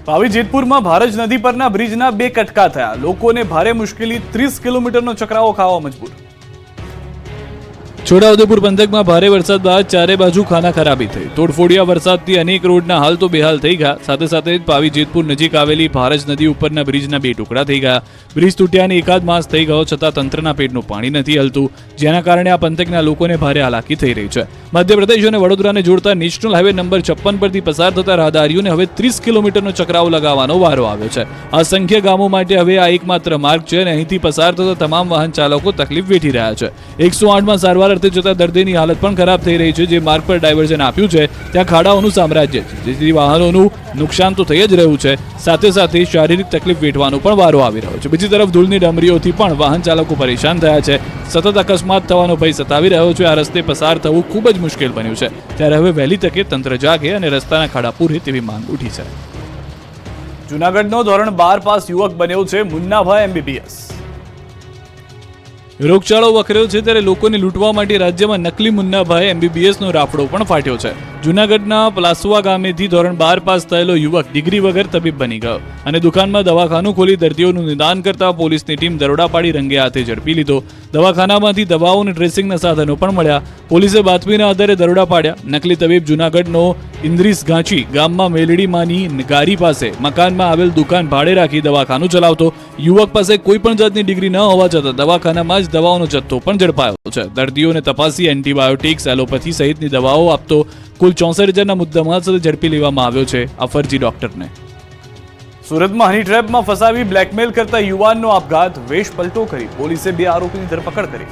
પાવી જેતપુરમાં ભારજ નદી પરના બ્રિજના 2 કટકા થયા. લોકોને ભારે મુશ્કેલી. 30 કિલોમીટરનો ચક્રાવો ખાવા મજબૂર. છોટાઉદેપુર પંથકમાં ભારે વરસાદ બાદ ચારે બાજુ ખાના ખરાબી થઈ. તોડફોડિયા વરસાદથી અનેક રોડના હાલ તો બેહાલ થઈ ગયા. સાથે સાથે જ પાવી જેતપુર નજીક આવેલી ભારજ નદી ઉપરના બ્રિજના 2 ટુકડા થઈ ગયા. બ્રિજ તૂટ્યાને એકાદ માસ થઈ ગયો છતાં તંત્રના પેટનું પાણી નથી હલતું, જેના કારણે આ પંથકના લોકોને ભારે હાલાકી થઈ રહી છે. મધ્યપ્રદેશ અને વડોદરાને જોડતા નેશનલ હાઈવે નંબર 56 પરથી પસાર થતા રાહદારીઓને હવે 30 કિલોમીટરનો ચક્રાવો લગાવવાનો વારો આવ્યો છે. અસંખ્ય ગામો માટે હવે આ એકમાત્ર માર્ગ છે અને અહીંથી પસાર થતા તમામ વાહન ચાલકો તકલીફ વેઠી રહ્યા છે. 108માં સારવાર અર્થે જતા દર્દીની હાલત પણ ખરાબ થઈ રહી છે. જે માર્ગ પર ડાયવર્ઝન આપ્યું છે ત્યાં ખાડાઓનું સામ્રાજ્ય છે, જેથી વાહનોનું નુકસાન તો થઈ જ રહ્યું છે, સાથે સાથે શારીરિક તકલીફ વેઠવાનો પણ વારો આવી રહ્યો છે. બીજી તરફ ધૂળની ડમરીઓથી પણ વાહન ચાલકો પરેશાન થયા છે. સતત અકસ્માત થવાનો ભય સતાવી રહ્યો છે. આ રસ્તે પસાર થવું ખૂબ જ મુશ્કેલ બન્યું છે. ત્યારે હવે વહેલી તકે તંત્ર જાગે અને રસ્તાના ખાડા પૂરે તેવી માંગ ઉઠી છે. જૂનાગઢનો ધોરણ 12 પાસ યુવક બન્યો છે મુન્નાભાઈ MBBS. રોગચાળો વકર્યો છે ત્યારે લોકોને લૂંટવા માટે રાજ્યમાં નકલી મુન્નાભાઈ MBBS નો રાફડો પણ ફાટ્યો છે. જૂનાગઢના પ્લાસવા ગામેથી ધોરણ 12 પાસ થયેલો યુવક ડિગ્રી વગર તબીબ બની ગયો અને દુકાનમાં દવાખાનું ખોલી દર્દીઓનું નિદાન કરતા પોલીસની ટીમ દરોડા પાડી રંગે હાથે ઝડપી લીધો. દવાખાનામાંથી દવાઓ અને ડ્રેસિંગના સાધનો પણ મળ્યા. પોલીસે બાતમીના આધારે દરોડા પાડ્યા. નકલી તબીબ જૂનાગઢનો ઇન્દ્રીસ ગાંચી ગામમાં મેલડીમાંની ગારી પાસે મકાનમાં આવેલ દુકાન ભાડે રાખી દવાખાનું ચલાવતો. યુવક પાસે કોઈ પણ જાતની ડિગ્રી ન હોવા છતાં દવાખાનામાં જ દવાઓનો જથ્થો પણ ઝડપાયો છે. દર્દીઓને તપાસી એન્ટીબાયોટિક્સ, એલોપેથી સહિતની દવાઓ આપતો કુલ 64,000ના મુદ્દામાલ સાથે ઝડપી લેવામાં આવ્યો છે આ ફરજી ડોક્ટરને. સુરતમાં હની ટ્રેપમાં ફસાવી બ્લેકમેલ કરતા યુવાનનો આપઘાત, વેશ પલટો કરી પોલીસે 2 આરોપીની ધરપકડ કરી.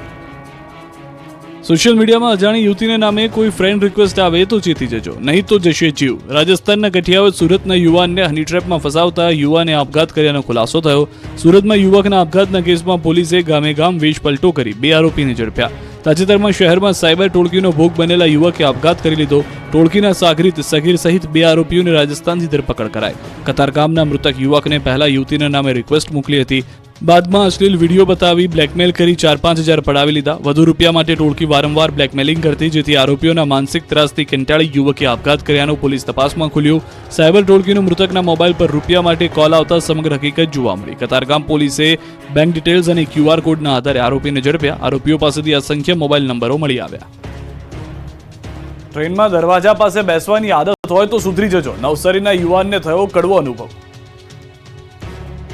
સોશિયલ મીડિયામાં અજાણી યુવતીને નામે કોઈ ફ્રેન્ડ રિક્વેસ્ટ આવે તો ચેતી જજો, નહીં તો જશે જીવ. રાજસ્થાનના કઠિયાવાડ સુરતના યુવાનને હની ટ્રેપમાં ફસાવતા યુવાને આપઘાત કર્યાનો ખુલાસો થયો. સુરતમાં યુવકના આપઘાતના કેસમાં પોલીસે ગામે ગામ વેશ પલટો કરી 2 આરોપીને ઝડપ્યા. તાજેતરમાં શહેરમાં સાયબર ટોળકીનો ભોગ બનેલા યુવકે આપઘાત કરી લીધો. ટોળકીના સાગરીત સગીર સહિત 2 આરોપીઓને રાજસ્થાનથી ધરપકડ કરાઈ. કતારગામના મૃતક યુવકને પહેલા યુવતીના નામે રિક્વેસ્ટ મોકલી હતી. બાદમાં અશ્લીલ વિડીયો બતાવી બ્લેકમેલ કરી 4-5 હજાર પડાવી લીધા. વધુ રૂપિયા માટે ટોળકી વારંવાર બ્લેકમેલિંગ કરતી, જેથી આરોપીઓના માનસિક ત્રાસથી કંટાળી યુવકે આપઘાત કર્યાનું પોલીસ તપાસમાં ખુલ્યું. સાયબર ટોળકીનો મૃતકના મોબાઈલ પર રૂપિયા માટે કોલ આવતા સમગ્ર હકીકત જોવા મળી. કતારગામ પોલીસે બેંક ડિટેલ્સ અને QR કોડના આધારે આરોપીને ઝડપ્યા. આરોપીઓ પાસેથી અસંખ્ય મોબાઈલ નંબરો મળી આવ્યા. ટ્રેનમાં દરવાજા પાસે બેસવાની આદત હોય તો સુધરી જજો, નવસારીના યુવાનને થયો કડવો અનુભવ.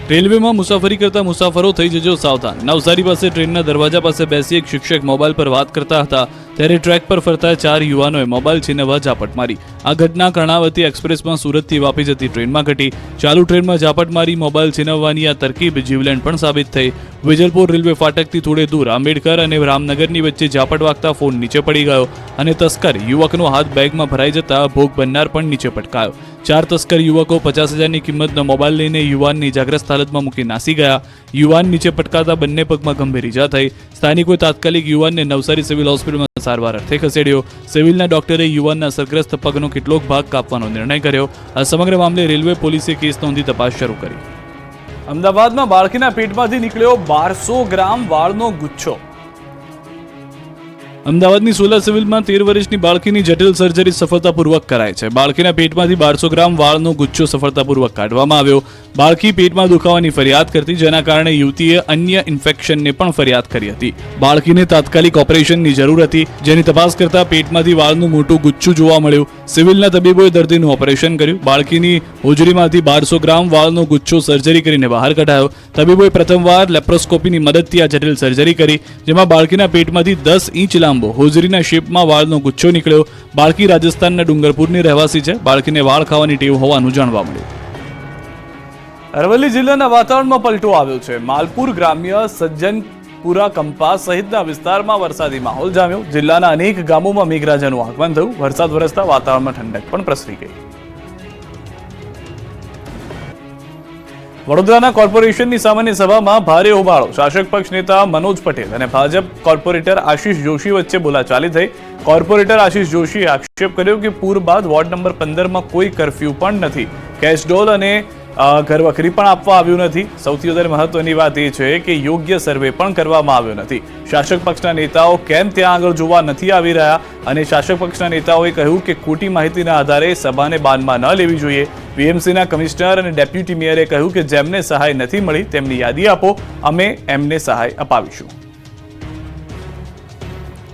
રેલવેમાં મુસાફરી કરતા મુસાફરો થઈ જજો સાવધાન. નવસારી પાસે ટ્રેનના દરવાજા પાસે બેસી એક શિક્ષક મોબાઈલ પર વાત કરતા હતા, ત્યારે ટ્રેક પર ફરતા 4 યુવાનોએ મોબાઈલ છીનવવા ઝાપટ મારી. આ ઘટના કર્ણાવતી એક્સપ્રેસમાં સુરતથી વાપી જતી ટ્રેનમાં ઘટી. ચાલુ ટ્રેનમાં ઝાપટ મારી મોબાઈલ છીનવવાની આ તરકીબ જીવલેણ પણ સાબિત થઈ. વેજલપુર રેલવે ફાટકથી થોડે દૂર આંબેડકર અને રામનગરની વચ્ચે ઝાપટ વાગતા ફોન નીચે પડી ગયો અને તસ્કર યુવકનો હાથ બેગમાં ભરાઈ જતા ભોગ બનનાર પણ નીચે પટકાયો. 4 તસ્કર યુવકો 50,000ની કિંમતનો મોબાઈલ લઈને યુવાનને ઇજાગ્રસ્ત હાલતમાં મૂકી નાસી ગયા. યુવાન નીચે પટકાતા બંને પગમાં ગંભીર ઇજા થઈ. સ્થાનિકોએ તાત્કાલિક યુવાનને નવસારી સિવિલ હોસ્પિટલમાં સારવાર અર્થે ખસેડ્યો. સિવિલના ડોક્ટરે યુવાનના અસરગ્રસ્ત પગનો કેટલોક ભાગ કાપવાનો નિર્ણય કર્યો. આ સમગ્ર મામલે રેલવે પોલીસે કેસ નોંધી તપાસ શરૂ કરી. અમદાવાદમાં બાળકીના પેટમાંથી નીકળ્યો 1200 ગ્રામ વાળનો ગુચ્છો. અમદાવાદની સોલા સિવિલમાં 13 વર્ષની બાળકીની જટિલ સર્જરી સફળતાપૂર્વક કરાઈ છે. બાળકીના પેટમાંથી 1200 ગ્રામ વાળનો ગુચ્છો સફળતાપૂર્વક કાઢવામાં આવ્યો. બાળકી પેટમાં દુખાવાની ફરિયાદ કરતી, જેના કારણે યુવતીએ અન્ય ઇન્ફેક્શનને પણ ફરિયાદ કરી હતી. બાળકીને તાત્કાલિક ઓપરેશનની જરૂર હતી, જેની તપાસ કરતા પેટમાંથી વાળનું મોટું ગુચ્છું જોવા મળ્યું. સિવિલના તબીબોએ દર્દીનું ઓપરેશન કર્યું. બાળકીની હોજરીમાંથી 1200 ગ્રામ વાળનો ગુચ્છો સર્જરી કરીને બહાર કઢાયો. તબીબોએ પ્રથમવાર લેપ્રોસ્કોપીની મદદથી આ જટિલ સર્જરી કરી, જેમાં બાળકીના પેટમાંથી 10 ઇંચ લાંબો હોજરીના શેપમાં વાળનો ગુચ્છો નીકળ્યો. બાળકી રાજસ્થાનના ડુંગરપુરની રહેવાસી છે. બાળકીને વાળ ખાવાની ટેવ હોવાનું જાણવા મળ્યું. અરવલ્લી જિલ્લાના વાતાવરણમાં પલટો આવ્યો છે. માલપુર ગ્રામ્ય, સજ્જનપુરા, કંપા સહિતના વિસ્તારમાં વરસાદી માહોલ જામ્યો. જિલ્લાના અનેક ગામોમાં મેઘરાજાનું આગમન થયું. વરસાદ વરસતા વાતાવરણમાં ઠંડક પણ પ્રસરી ગઈ. વડોદરાના કોર્પોરેશનની સામાન્ય સભામાં ભારે હોબાળો. શાસક પક્ષ નેતા મનોજ પટેલ અને ભાજપ કોર્પોરેટર આશિષ જોશી વચ્ચે બોલાચાલી થઈ. કોર્પોરેટર આશિષ જોશીએ આક્ષેપ કર્યો કે પૂર બાદ વોર્ડ નંબર 15માં કોઈ કર્ફ્યુ પણ નથી. કેશડોલ અને ઘરવખરી પણ આપવા આવ્યું નથી. સૌથી વધારે મહત્વની વાત એ છે કે યોગ્ય સર્વે પણ કરવામાં આવ્યો નથી. શાસક પક્ષના નેતાઓ કેમ ત્યાં આગળ જોવા નથી આવી રહ્યા? અને શાસક પક્ષના નેતાઓએ કહ્યું કે ખોટી માહિતીના આધારે સભાને બાનમાં ન લેવી જોઈએ. વીએમસીના કમિશનર અને ડેપ્યુટી મેયરે કહ્યું કે જેમને સહાય નથી મળી તેમની યાદી આપો, અમે એમને સહાય અપાવીશું.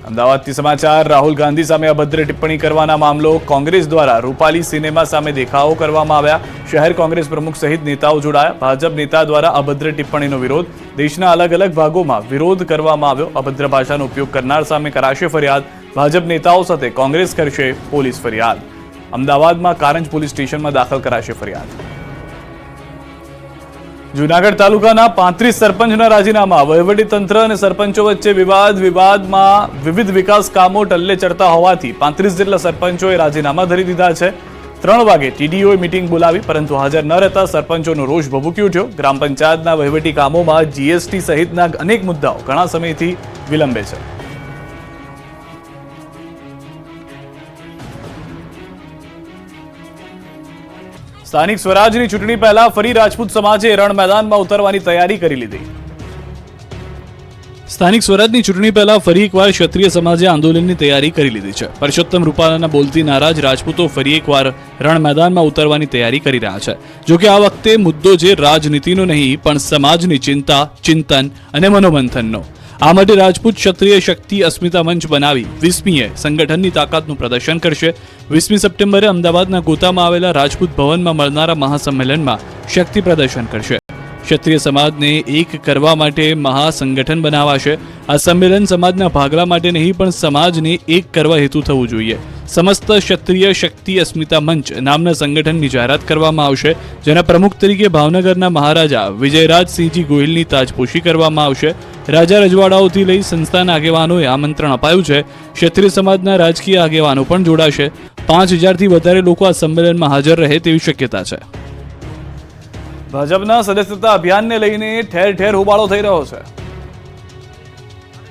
અમદાવાદથી સમાચાર. રાહુલ ગાંધી સામે અભદ્ર ટિપ્પણી કરવાના મામલો. કોંગ્રેસ દ્વારા રૂપાલી સિનેમા સામે દેખાવો કરવામાં આવ્યા. શહેર કોંગ્રેસ પ્રમુખ સહિત નેતાઓ જોડાયા. ભાજપ નેતા દ્વારા અભદ્ર ટિપ્પણીનો વિરોધ. દેશના અલગ અલગ ભાગોમાં વિરોધ કરવામાં આવ્યો. અભદ્ર ભાષાનો ઉપયોગ કરનાર સામે કરાશે ફરિયાદ. ભાજપ નેતાઓ સાથે કોંગ્રેસ કરશે પોલીસ ફરિયાદ. અમદાવાદમાં કારંજ પોલીસ સ્ટેશનમાં દાખલ કરાશે ફરિયાદ. જૂનાગઢ તાલુકાના 35 સરપંચના રાજીનામા. વહીવટીતંત્ર અને સરપંચો વચ્ચે વિવાદમાં વિવિધ વિકાસ કામો ટલ્લે ચડતા હોવાથી 35 જેટલા સરપંચોએ રાજીનામા ધરી દીધા છે. 3 વાગે ટીડીઓએ મીટિંગ બોલાવી, પરંતુ હાજર ન રહેતા સરપંચોનો રોષ ભભૂકી ઉઠ્યો. ગ્રામ પંચાયતના વહીવટી કામોમાં જીએસટી સહિતના અનેક મુદ્દાઓ ઘણા સમયથી વિલંબે છે. સ્થાનિક સ્વરાજની ચૂંટણી પહેલા ફરી રાજપૂત સમાજે રણ મેદાનમાં ઉતરવાની તૈયારી કરી લીધી. સ્થાનિક સ્વરાજની ચૂંટણી પહેલા ફરી એકવાર ક્ષત્રિય સમાજે આંદોલનની તૈયારી કરી લીધી છે. પરસોત્તમ રૂપાલાના બોલતી નારાજ રાજપૂતો ફરી એકવાર રણ મેદાનમાં ઉતરવાની તૈયારી કરી રહ્યા છે. જોકે આ વખતે મુદ્દો જે રાજનીતિનો નહીં, પણ સમાજની ચિંતા, ચિંતન અને મનોમંથનનો. આ માટે રાજપૂત ક્ષત્રિય શક્તિ અસ્મિતા મંચ બનાવી 20મીએ સંગઠનની તાકાતનું પ્રદર્શન કરશે. 20મી સપ્ટેમ્બરે અમદાવાદના ગોતામાં આવેલા રાજપૂત ભવનમાં મળનારા મહાસંમેલનમાં શક્તિ પ્રદર્શન કરશે. ક્ષત્રિય સમાજને એક કરવા માટે મહાસંગઠન બનાવાશે. આ સંમેલન સમાજના ભાગલા માટે નહીં, પણ સમાજને એક કરવા હેતુ થવું જોઈએ. સમસ્ત ક્ષત્રિય શક્તિ અસ્મિતા મંચ નામના સંગઠનની જાહેરાત કરવામાં આવશે, જેના પ્રમુખ તરીકે ભાવનગરના મહારાજા વિજયરાજસિંહજી ગોહિલની તાજપોશી કરવામાં આવશે. રાજા રજવાડાઓથી લઈ સંસ્થાના આગેવાનોએ આમંત્રણ અપાયું છે. ક્ષત્રિય સમાજના રાજકીય આગેવાનો પણ જોડાશે. 5000થી વધારે લોકો આ સંમેલનમાં હાજર રહે તેવી શક્યતા છે. ભાજપના સદસ્યતા અભિયાનને લઈને ઠેર ઠેર હોબાળો થઈ રહ્યો છે.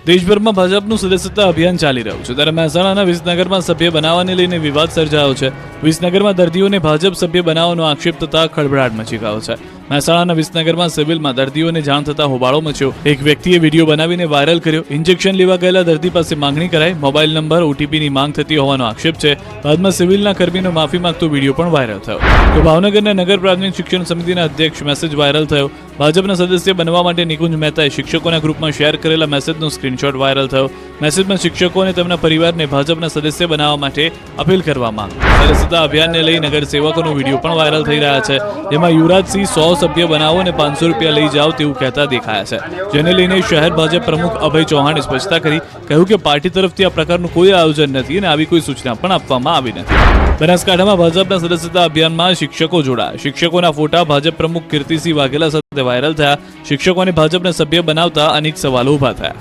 દેશભરમાં ભાજપનું સદસ્યતા અભિયાન ચાલી રહ્યું છે, ત્યારે મહેસાણાના વિસનગરમાં સભ્ય બનાવવાને લઈને વિવાદ સર્જાયો છે. વિસનગરમાં દર્દીઓને ભાજપ સભ્ય બનાવવાનો આક્ષેપ થતા ખળભળાટ મચી ગયો છે. મહેસાણાના વિસનગરમાં સિવિલમાં દર્દીઓને જાણ થતા હોબાળો મચ્યો. એક વ્યક્તિએ વિડીયો બનાવીને વાયરલ કર્યો. ઇન્જેક્શન લેવા ગયેલા દર્દી પાસે માંગણી કરાઈ. મોબાઈલ નંબર ઓટીપીની માંગ થતી હોવાનો આક્ષેપ છે. બાદમાં સિવિલના કર્મીનો માફી માંગતો વિડીયો પણ વાયરલ થયો. તો ભાવનગરના નગર પ્રાથમિક શિક્ષણ સમિતિના અધ્યક્ષ મેસેજ વાયરલ થયો. ભાજપના સદસ્ય બનવા માટે નિકુંજ મહેતાએ શિક્ષકોના ગ્રુપમાં શેર કરેલા મેસેજનો સ્ક્રીનશોટ વાયરલ થયો. મેસેજમાં શિક્ષકો અને તેમના પરિવારને ભાજપના સદસ્ય બનાવવા માટે અપીલ કરવામાં આવી. સદસ્યતા અભિયાનને લઈ નગર સેવકોનો વિડીયો પણ વાયરલ થઈ રહ્યા છે, જેમાં યુવરાજસિંહ 100 સભ્ય બનાવો અને 500 રૂપિયા લઈ જાઓ તેવું કહેતા દેખાયા છે. જેને લઈને શહેર ભાજપ પ્રમુખ અભય ચૌહાણે સ્પષ્ટતા કરી, કહ્યું કે પાર્ટી તરફથી આ પ્રકારનું કોઈ આયોજન નથી અને આવી કોઈ સૂચના પણ આપવામાં આવી નથી. બનાસકાંઠામાં ભાજપના સદસ્યતા અભિયાનમાં શિક્ષકો જોડાયા. શિક્ષકોના ફોટા ભાજપ પ્રમુખ કીર્તિસિંહ વાઘેલા સાથે વાયરલ થયા. શિક્ષકોને ભાજપના સભ્ય બનાવતા અનેક સવાલો ઊભા થયા.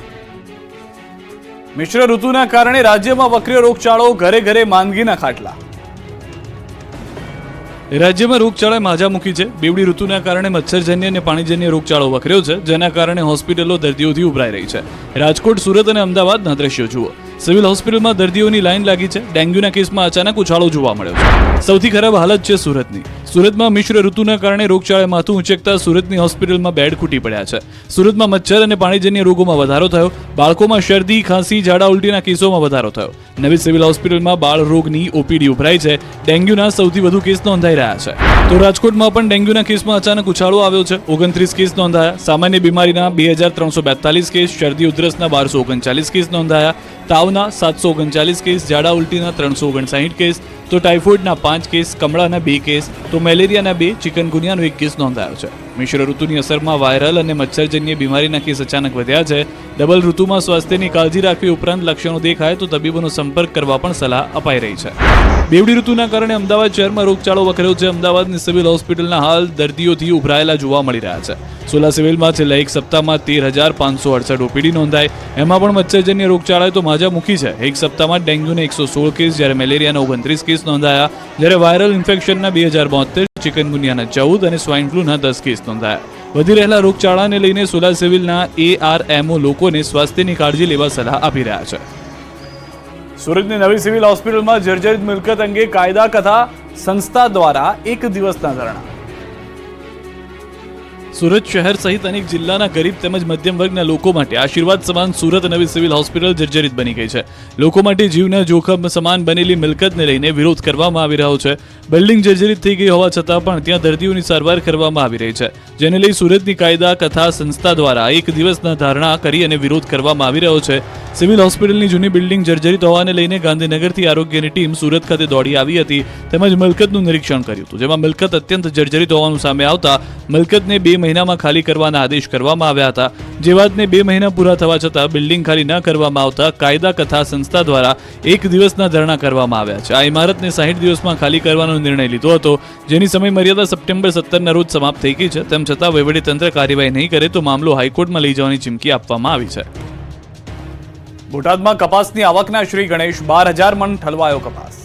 મિશ્ર ઋતુના કારણે રાજ્યમાં વકર્યો રોગચાળો, ઘરે ઘરે માંદગીના ખાટલા. રાજ્યમાં રોગચાળાએ માજા મૂકી છે. બેવડી ઋતુના કારણે મચ્છરજન્ય અને પાણીજન્ય રોગચાળો વકર્યો છે, જેના કારણે હોસ્પિટલો દર્દીઓથી ઉભરાઈ રહી છે. રાજકોટ, સુરત અને અમદાવાદના દ્રશ્યો જુઓ. સિવિલ હોસ્પિટલમાં દર્દીઓની લાઈન લાગી છે. ડેન્ગ્યુના કેસમાં અચાનક ઉછાળો જોવા મળ્યો છે. સૌથી ખરાબ હાલત છે સુરતની. સુરતમાં મિશ્ર ઋતુના કારણે રોગચાળાએ માથું ઉંચકતા સુરતની હોસ્પિટલમાં બેડ ખૂટી પડ્યા છે. સુરતમાં મચ્છર અને પાણીજન્ય રોગોમાં વધારો થયો. બાળકોમાં શરદી, ખાંસી, ઝાડા ઉલટીના કેસોમાં વધારો થયો. નવી સિવિલ હોસ્પિટલમાં બાળ રોગની ઓપીડી ઉભરાઈ છે. ડેન્ગ્યુના સૌથી વધુ કેસ નોંધાઈ રહ્યા છે. તો રાજકોટમાં પણ ડેન્ગ્યુના કેસમાં અચાનક ઉછાળો આવ્યો છે. 29 કેસ નોંધાયા. સામાન્ય બીમારીના 2342 કેસ, શરદી ઉધરસના 1239 કેસ નોંધાયા. તાવના 739 કેસ, ઝાડા ઉલટીના 359 કેસ, તો ટાઇફોઇડના 5 કેસ, કમળાના 2 કેસ, તો મેલેરિયાના 2, ચિકનગુનિયાનો 1 કેસ નોંધાયો છે. મિશ્ર ઋતુની અસરમાં વાયરલ અને મચ્છરજન્ય બીમારીના કેસ અચાનક વધ્યા છે. ડબલ ઋતુમાં સ્વાસ્થ્યની કાળજી રાખવી ઉપરાંત લક્ષણો દેખાય તો તબીબોનો સંપર્ક કરવા પણ સલાહ અપાઈ રહી છે. બેવડી ઋતુના કારણે અમદાવાદ શહેરમાં રોગચાળો વકર્યો છે. અમદાવાદની સિવિલ હોસ્પિટલના હાલ દર્દીઓથી ઉભરાયેલા જોવા મળી રહ્યા છે. સોલા સિવિલમાં છેલ્લા એક સપ્તાહમાં 13,568 ઓપીડી નોંધાઈ. એમાં પણ મચ્છરજન્ય રોગચાળાએ તો માજા મૂકી છે. એક સપ્તાહમાં ડેન્ગ્યુના 116 કેસ, જ્યારે મેલેરિયાના 29 કેસ નોંધાયા, જ્યારે વાયરલ ઇન્ફેક્શનના 2072, ચિકનગુનિયાના 14 અને સ્વાઇન ફ્લૂના 10 કેસ નોંધાયા. વધી રહેલા રોગચાળાને લઈને સોલા સિવિલના ARMO લોકોને સ્વાસ્થ્યની કાળજી લેવા સલાહ આપી રહ્યા છે. સુરતની નવી સિવિલ હોસ્પિટલમાં જર્જરિત મિલકત અંગે કાયદા કથા સંસ્થા દ્વારા 1 દિવસના ધરણા. સુરત શહેર સહિત અનેક જિલ્લાના ગરીબ તેમજ મધ્યમ વર્ગના લોકો માટે આશીર્વાદ સમાન સુરત નવી સિવિલ હોસ્પિટલ જર્જરિત બની ગઈ છે. લોકો માટે જીવના જોખમ સમાન બનેલી મિલકતને લઈને વિરોધ કરવામાં આવી રહ્યો છે. બિલ્ડિંગ જર્જરિત થઈ ગઈ હોવા છતાં પણ ત્યાં દર્દીઓની સારવાર કરવામાં આવી રહી છે, જેને લઈ સુરતની કાયદા કથા સંસ્થા દ્વારા 1 દિવસના ધારણા કરી અને વિરોધ કરવામાં આવી રહ્યો છે. સિવિલ હોસ્પિટલની જૂની બિલ્ડિંગ જર્જરિત હોવાને લઈને ગાંધીનગરથી આરોગ્યની ટીમ સુરત ખાતે દોડી આવી હતી, તેમજ મિલકતનું નિરીક્ષણ કર્યું હતું, જેમાં મિલકત અત્યંત જર્જરિત હોવાનું સામે આવતા મિલકતને 2 મહિનામાં ખાલી કરવાના આદેશ કરવામાં આવ્યા હતા. જે વાતને 2 મહિના પૂરા થવા છતાં બિલ્ડિંગ ખાલી ન કરવામાં આવતા કાયદા કથા સંસ્થા દ્વારા 1 દિવસના ધરણા કરવામાં આવ્યા છે. આ ઇમારતને 60 દિવસમાં ખાલી કરવાનો નિર્ણય લીધો હતો, જેની સમય મર્યાદા સપ્ટેમ્બર 17ના રોજ સમાપ્ત થઈ ગઈ છે. તેમ છતાં વહીવટીતંત્ર કાર્યવાહી નહીં કરે તો મામલો હાઈકોર્ટમાં લઈ જવાની ચીમકી આપવામાં આવી છે. બોટાદમાં કપાસની આવકના શ્રી ગણેશ, 12,000 મણ ઠલવાયો કપાસ.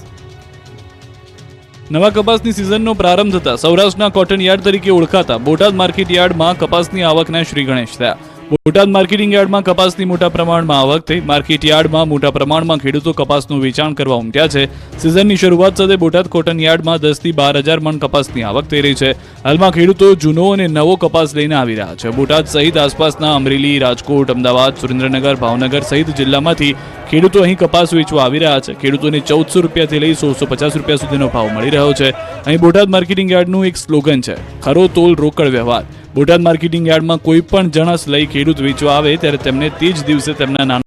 નવા કપાસની સિઝનનો પ્રારંભ થતા સૌરાષ્ટ્રના કોટન યાર્ડ તરીકે ઓળખાતા બોટાદ માર્કેટ યાર્ડમાં કપાસની આવકના શ્રી ગણેશ થયા. બોટાદ માર્કેટિંગ યાર્ડમાં કપાસની મોટા પ્રમાણમાં આવક થઈ. માર્કેટ યાર્ડમાં મોટા પ્રમાણમાં ખેડૂતો કપાસનું વેચાણ કરવા ઉમટ્યા છે. સિઝનની શરૂઆત સાથે બોટાદ કોટન યાર્ડમાં 10 થી 12,000 મણ કપાસની આવક થઈ રહી છે. હાલમાં ખેડૂતો જૂનો અને નવો કપાસ લઈને આવી રહ્યા છે. બોટાદ સહિત આસપાસના અમરેલી, રાજકોટ, અમદાવાદ, સુરેન્દ્રનગર, ભાવનગર સહિત જિલ્લામાંથી ખેડૂતો અહીં કપાસ વેચવા આવી રહ્યા છે. ખેડૂતોને 1,400 રૂપિયાથી લઈ 1,650 રૂપિયા સુધીનો ભાવ મળી રહ્યો છે. અહીં બોટાદ માર્કેટિંગ યાર્ડનું એક સ્લોગન છે, ખરો તોલ રોકડ વ્યવહાર. બોટાદ માર્કેટિંગ યાર્ડમાં કોઈ પણ જણસ લઈ ખેડૂત વેચવા આવે ત્યારે તેમને તે જ દિવસે તેમના નાના